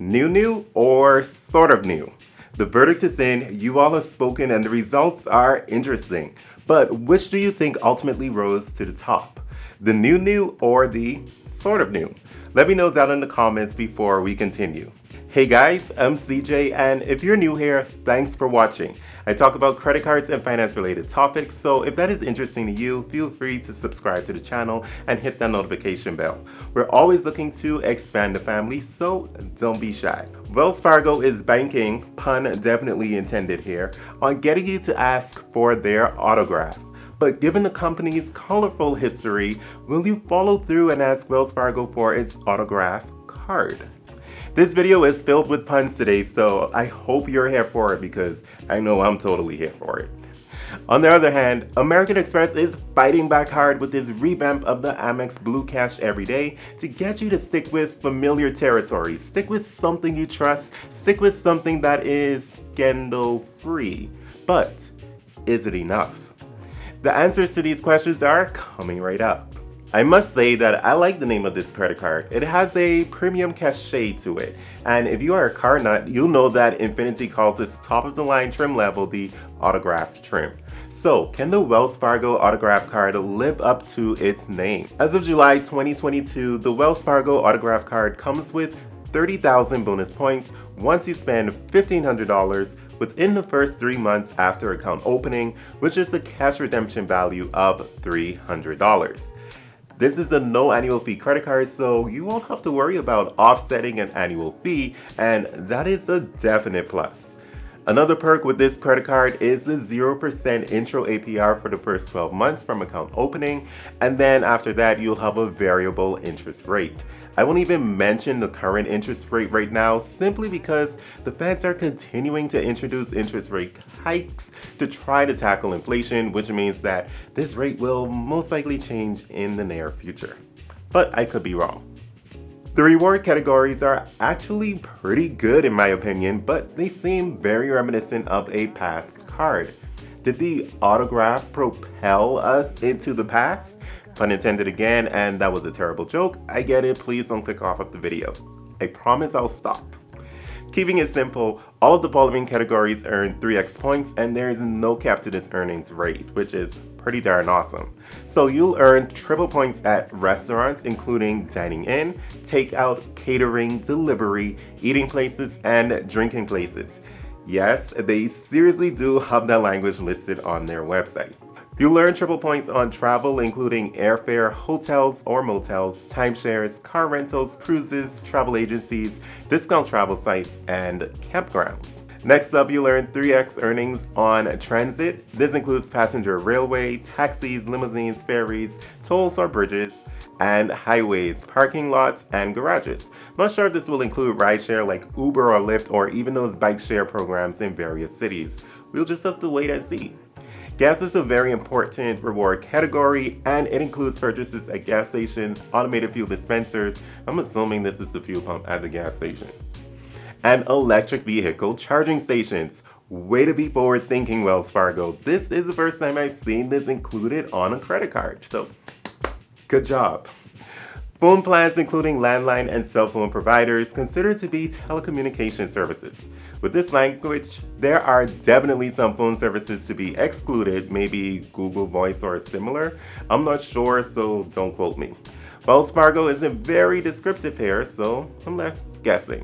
New or sort of new? The verdict is in, you all have spoken, and the results are interesting. But which do you think ultimately rose to the top? The new or the sort of new? Let me know down in the comments before we continue. Hey guys, I'm CJ, and if you're new here, thanks for watching. I talk about credit cards and finance related topics, so if that is interesting to you, feel free to subscribe to the channel and hit that notification bell. We're always looking to expand the family, so don't be shy. Wells Fargo is banking, pun definitely intended here, on getting you to ask for their autograph. But given the company's colorful history, will you follow through and ask Wells Fargo for its autograph card? This video is filled with puns today, so I hope you're here for it because I know I'm totally here for it. On the other hand, American Express is fighting back hard with this revamp of the Amex Blue Cash Everyday to get you to stick with familiar territory, stick with something you trust, stick with something that is scandal-free. But is it enough? The answers to these questions are coming right up. I must say that I like the name of this credit card. It has a premium cachet to it. And if you are a car nut, you'll know that Infiniti calls its top of the line trim level the autograph trim. So, can the Wells Fargo Autograph Card live up to its name? As of July 2022, the Wells Fargo Autograph Card comes with 30,000 bonus points once you spend $1,500 within the first 3 months after account opening, which is a cash redemption value of $300. This is a no annual fee credit card, so you won't have to worry about offsetting an annual fee, and that is a definite plus. Another perk with this credit card is the 0% intro APR for the first 12 months from account opening, and then after that you'll have a variable interest rate. I won't even mention the current interest rate right now simply because the Feds are continuing to introduce interest rate hikes to try to tackle inflation, which means that this rate will most likely change in the near future. But I could be wrong. The reward categories are actually pretty good in my opinion, but they seem very reminiscent of a past card. Did the autograph propel us into the past? Pun intended again, and that was a terrible joke. I get it, please don't click off of the video. I promise I'll stop. Keeping it simple, all of the following categories earn 3x points, and there is no cap to this earnings rate, which is pretty darn awesome. So you'll earn triple points at restaurants, including dining in, takeout, catering, delivery, eating places, and drinking places. Yes, they seriously do have that language listed on their website. You'll earn triple points on travel, including airfare, hotels or motels, timeshares, car rentals, cruises, travel agencies, discount travel sites, and campgrounds. Next up, you'll earn 3x earnings on transit. This includes passenger railway, taxis, limousines, ferries, tolls or bridges, and highways, parking lots, and garages. Not sure if this will include rideshare like Uber or Lyft or even those bike share programs in various cities. We'll just have to wait and see. Gas is a very important reward category, and it includes purchases at gas stations, automated fuel dispensers. I'm assuming this is the fuel pump at the gas station. And electric vehicle charging stations. Way to be forward thinking, Wells Fargo. This is the first time I've seen this included on a credit card, so good job. Phone plans including landline and cell phone providers considered to be telecommunication services. With this language, there are definitely some phone services to be excluded, maybe Google Voice or similar. I'm not sure, so don't quote me. Wells Fargo isn't very descriptive here, so I'm left guessing.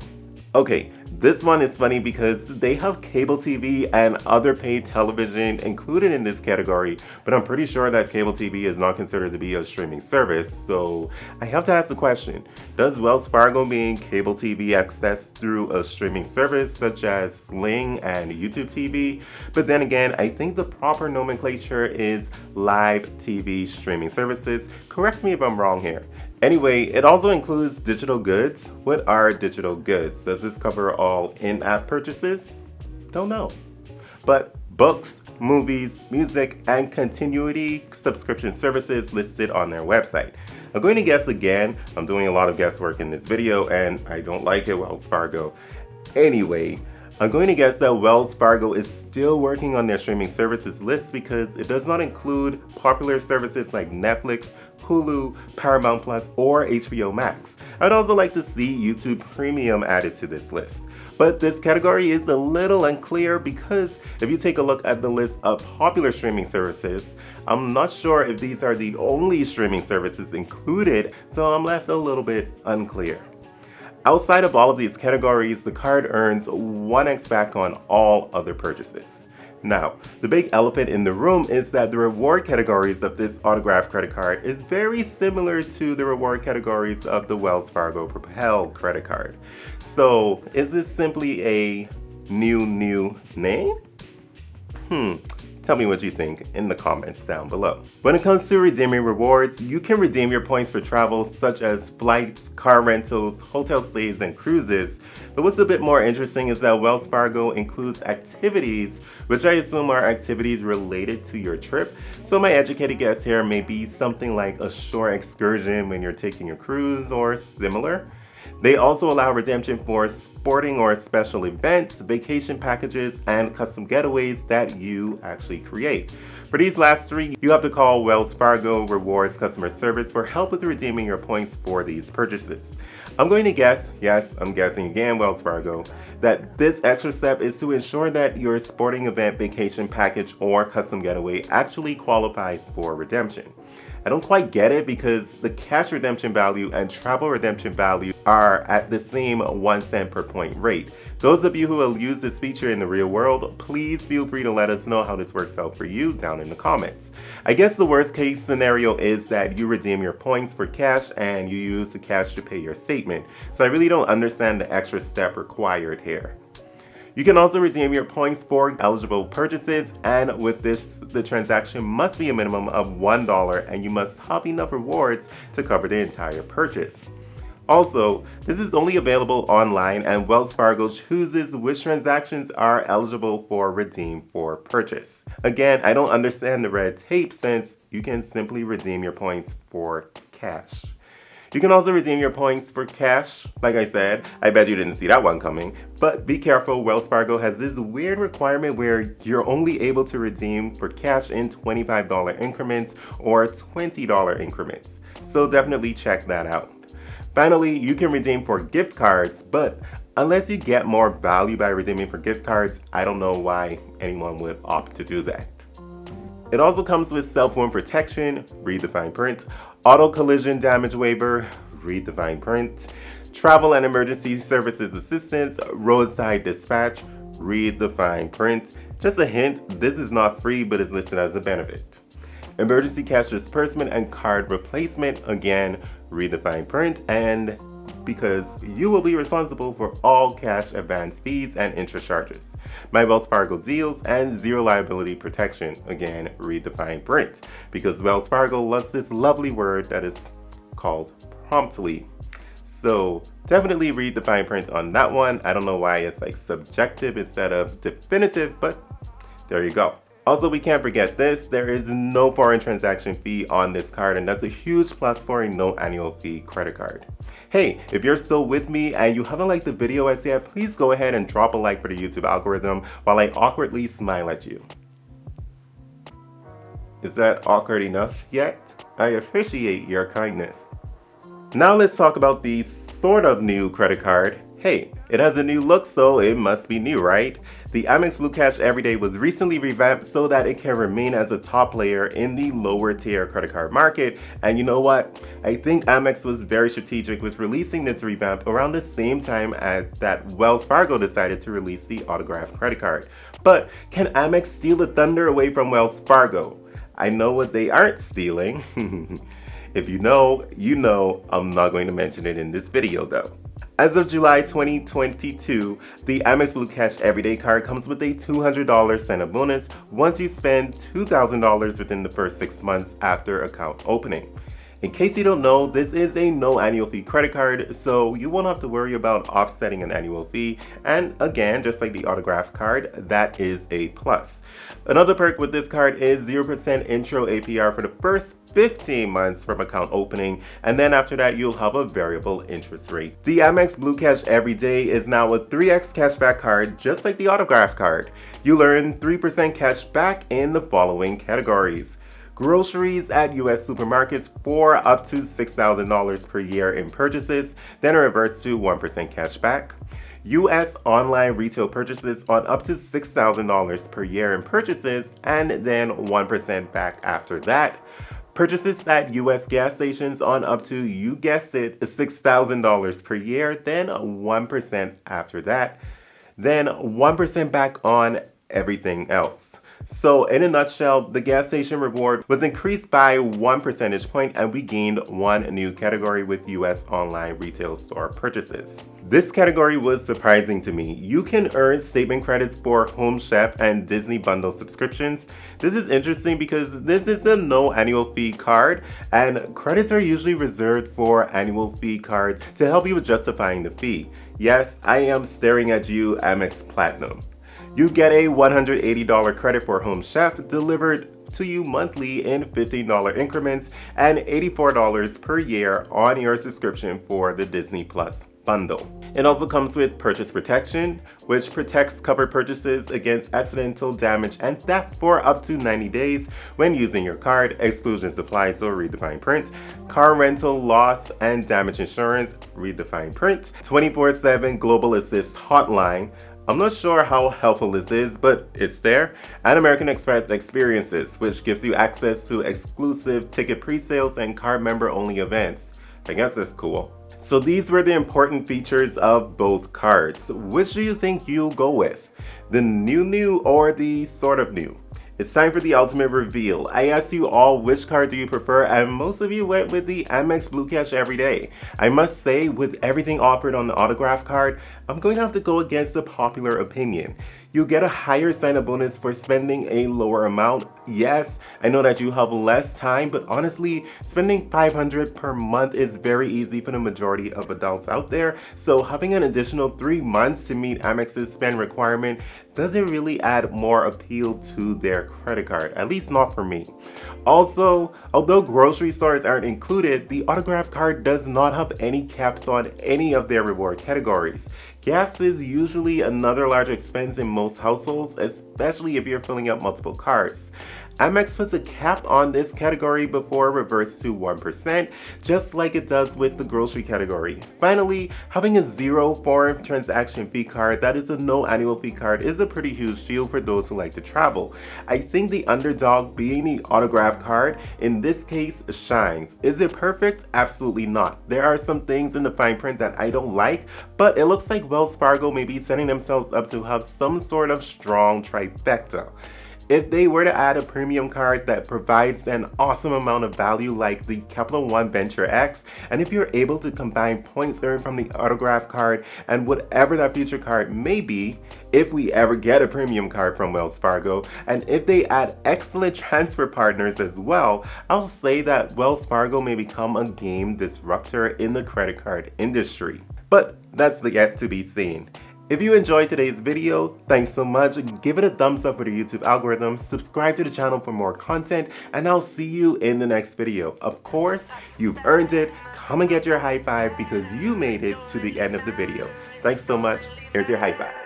Okay, this one is funny because they have cable TV and other paid television included in this category, but I'm pretty sure that cable TV is not considered to be a streaming service, so I have to ask the question, does Wells Fargo mean cable TV accessed through a streaming service such as Sling and YouTube TV? But then again, I think the proper nomenclature is live TV streaming services. Correct me if I'm wrong here. Anyway, it also includes digital goods. What are digital goods? Does this cover all in-app purchases? Don't know. But books, movies, music, and continuity subscription services listed on their website. I'm going to guess again. I'm doing a lot of guesswork in this video and I don't like it, Wells Fargo. Anyway, I'm going to guess that Wells Fargo is still working on their streaming services list because it does not include popular services like Netflix, Hulu, Paramount Plus, or HBO Max. I'd also like to see YouTube Premium added to this list. But this category is a little unclear because if you take a look at the list of popular streaming services, I'm not sure if these are the only streaming services included, so I'm left a little bit unclear. Outside of all of these categories, the card earns 1x back on all other purchases. Now, the big elephant in the room is that the reward categories of this autograph credit card is very similar to the reward categories of the Wells Fargo Propel credit card. So, is this simply a new name? Tell me what you think in the comments down below. When it comes to redeeming rewards, you can redeem your points for travel such as flights, car rentals, hotel stays, and cruises. But what's a bit more interesting is that Wells Fargo includes activities, which I assume are activities related to your trip. So my educated guess here may be something like a shore excursion when you're taking a cruise or similar. They also allow redemption for sporting or special events, vacation packages, and custom getaways that you actually create. For these last three, you have to call Wells Fargo Rewards customer service for help with redeeming your points for these purchases. I'm going to guess, yes, I'm guessing again, Wells Fargo, that this extra step is to ensure that your sporting event, vacation package, or custom getaway actually qualifies for redemption. I don't quite get it because the cash redemption value and travel redemption value are at the same 1 cent per point rate. Those of you who will use this feature in the real world, please feel free to let us know how this works out for you down in the comments. I guess the worst case scenario is that you redeem your points for cash and you use the cash to pay your statement. So I really don't understand the extra step required here. You can also redeem your points for eligible purchases, and with this, the transaction must be a minimum of $1 and you must have enough rewards to cover the entire purchase. Also, this is only available online and Wells Fargo chooses which transactions are eligible for redeem for purchase. Again, I don't understand the red tape since you can simply redeem your points for cash. You can also redeem your points for cash. Like I said, I bet you didn't see that one coming. But be careful, Wells Fargo has this weird requirement where you're only able to redeem for cash in $25 increments or $20 increments. So definitely check that out. Finally, you can redeem for gift cards, but unless you get more value by redeeming for gift cards, I don't know why anyone would opt to do that. It also comes with cell phone protection, read the fine print, auto collision damage waiver, read the fine print, travel and emergency services assistance, roadside dispatch, read the fine print. Just a hint, this is not free but is listed as a benefit. Emergency cash disbursement and card replacement, again, read the fine print, and because you will be responsible for all cash advance fees and interest charges. My Wells Fargo deals and zero liability protection, again, read the fine print, because Wells Fargo loves this lovely word that is called promptly. So definitely read the fine print on that one. I don't know why it's like subjective instead of definitive, but there you go. Also, we can't forget this, there is no foreign transaction fee on this card, and that's a huge plus for a no annual fee credit card. Hey, if you're still with me and you haven't liked the video as yet, please go ahead and drop a like for the YouTube algorithm while I awkwardly smile at you. Is that awkward enough yet? I appreciate your kindness. Now let's talk about the sort of new credit card. Hey, it has a new look, so it must be new, right? The Amex Blue Cash Everyday was recently revamped so that it can remain as a top player in the lower tier credit card market. And you know what? I think Amex was very strategic with releasing this revamp around the same time as that Wells Fargo decided to release the autograph credit card. But can Amex steal the thunder away from Wells Fargo? I know what they aren't stealing. If you know, you know. I'm not going to mention it in this video though. As of July 2022, the Amex Blue Cash Everyday Card comes with a $200 sign-up bonus once you spend $2,000 within the first 6 months after account opening. In case you don't know, this is a no annual fee credit card, so you won't have to worry about offsetting an annual fee, and again, just like the autograph card, that is a plus. Another perk with this card is 0% intro APR for the first 15 months from account opening, and then after that you'll have a variable interest rate. The Amex Blue Cash Everyday is now a 3x cashback card just like the autograph card. You'll earn 3% cash back in the following categories: groceries at US supermarkets for up to $6,000 per year in purchases, then it reverts to 1% cash back. US online retail purchases on up to $6,000 per year in purchases, and then 1% back after that. Purchases at US gas stations on up to, you guessed it, $6,000 per year, then 1% after that, then 1% back on everything else. So in a nutshell, the gas station reward was increased by 1 percentage point, and we gained one new category with US online retail store purchases. This category was surprising to me. You can earn statement credits for Home Chef and Disney Bundle subscriptions. This is interesting because this is a no annual fee card, and credits are usually reserved for annual fee cards to help you with justifying the fee. Yes, I am staring at you, Amex Platinum. You get a $180 credit for Home Chef delivered to you monthly in $15 increments and $84 per year on your subscription for the Disney Plus bundle. It also comes with purchase protection, which protects covered purchases against accidental damage and theft for up to 90 days when using your card. Exclusions apply, so read the fine print. Car rental loss and damage insurance, read the fine print. 24/7 Global Assist hotline. I'm not sure how helpful this is, but it's there. And American Express Experiences, which gives you access to exclusive ticket pre-sales and card member-only events. I guess that's cool. So these were the important features of both cards. Which do you think you'll go with? The new or the sort of new? It's time for the ultimate reveal. I asked you all which card do you prefer, and most of you went with the Amex Blue Cash Everyday. I must say, with everything offered on the autograph card, I'm going to have to go against the popular opinion. You'll get a higher sign-up bonus for spending a lower amount. Yes, I know that you have less time, but honestly, spending $500 per month is very easy for the majority of adults out there. So having an additional 3 months to meet Amex's spend requirement doesn't really add more appeal to their credit card, at least not for me. Also, although grocery stores aren't included, the autograph card does not have any caps on any of their reward categories. Gas is usually another large expense in most households, especially if you're filling up multiple cards. Amex puts a cap on this category before it reverts to 1%, just like it does with the grocery category. Finally, having a zero foreign transaction fee card that is a no annual fee card is a pretty huge shield for those who like to travel. I think the underdog being the autograph card in this case shines. Is it perfect? Absolutely not. There are some things in the fine print that I don't like, but it looks like Wells Fargo may be setting themselves up to have some sort of strong trifecta. If they were to add a premium card that provides an awesome amount of value like the Capital One Venture X, and if you're able to combine points earned from the autograph card and whatever that future card may be, if we ever get a premium card from Wells Fargo, and if they add excellent transfer partners as well, I'll say that Wells Fargo may become a game disruptor in the credit card industry. But that's yet to be seen. If you enjoyed today's video, thanks so much. Give it a thumbs up for the YouTube algorithm, subscribe to the channel for more content, and I'll see you in the next video. Of course, you've earned it. Come and get your high five because you made it to the end of the video. Thanks so much. Here's your high five.